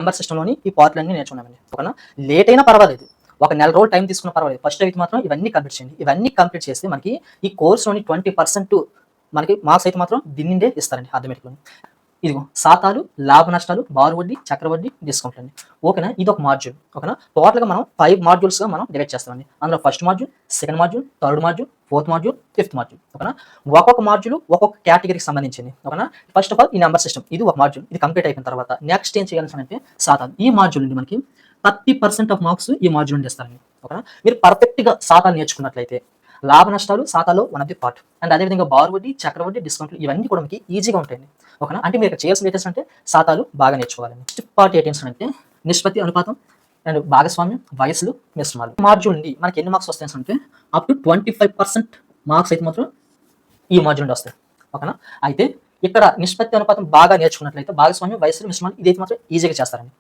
Number సిస్టంలోని ఈ పార్ట్లన్నీ నేర్చుకున్నామండి. ఓకేనా, late అయినా పర్వాలేదు, ఒక నెల రోజులు టైం తీసుకున్న పర్వాలేదు, ఫస్ట్ అయితే మాత్రం ఇవన్నీ కంప్లీట్ చేయండి. ఇవన్నీ కంప్లీట్ చేస్తే మనకి ఈ కోర్సులోని 20% మనకి మార్క్స్ అయితే మాత్రం దీన్నిండే ఇస్తారండి అర్థమెటిక్లోని. ఇదిగో శాతాలు, లాభ నష్టాలు, బారు వడ్డీ, చక్రవడ్డీ, డిస్కౌంట్ అండి. ఓకేనా, ఇది ఒక మాడ్యూల్. ఓకేనా, టోటల్గా మనం 5 మాడ్యూల్స్గా మనం డివైడ్ చేస్తామండి. అందులో first module, second module, third module, fourth module, fifth module. ఓకేనా, ఒక్కొక్క మాడ్యూల్ ఒక్కొక్క కేటగిరీకి సంబంధించింది. ఓకేనా, ఫస్ట్ ఆఫ్ ఆల్ ఈ నెంబర్ సిస్టమ్ ఇది ఒక మాడ్యూల్. ఇది కంప్లీట్ అయిపోయిన తర్వాత నెక్స్ట్ ఏం చేయాల్సి అంటే శాతాలు. ఈ మాడ్యూల్ నుండి మనకి 30% ఆఫ్ మార్క్స్ ఈ మాడ్యూల్ నుండి ఇస్తారండి. ఓకేనా, మీరు పర్ఫెక్ట్గా శాతాలు నేర్చుకున్నట్లయితే లాభ నష్టాలు శాతాలో one of the part, and అదేవిధంగా బారు వడ్డీ, చక్రవడ్డీ, డిస్కౌంట్లు ఇవన్నీ కూడా మీకు ఈజీగా ఉంటాయండి. ఓకేనా, అంటే మీరు చేయాల్సిన డీటెయిల్స్ అంటే శాతాలు బాగా నేర్చుకోవాలండి. నెక్స్ట్ పార్ట్ ఏంటంటే నిష్పత్తి, అనుపాతం అండ్ భాగస్వామ్యం, వయసులు, మిశ్రమాలు. మాడ్యూల్ నుండి మనకి ఎన్ని మార్క్స్ వస్తాయి అంటే అప్ టు 25% మార్క్స్ అయితే మాత్రం ఈ మాడ్యూల్ నుండి వస్తాయి. ఓకేనా, అయితే ఇక్కడ నిష్పత్తి అనుపాతం బాగా నేర్చుకున్నట్లయితే భాగస్వామ్యం, వయసులు, మిశ్రమాలు ఇదైతే మాత్రం ఈజీగా చేస్తారండి.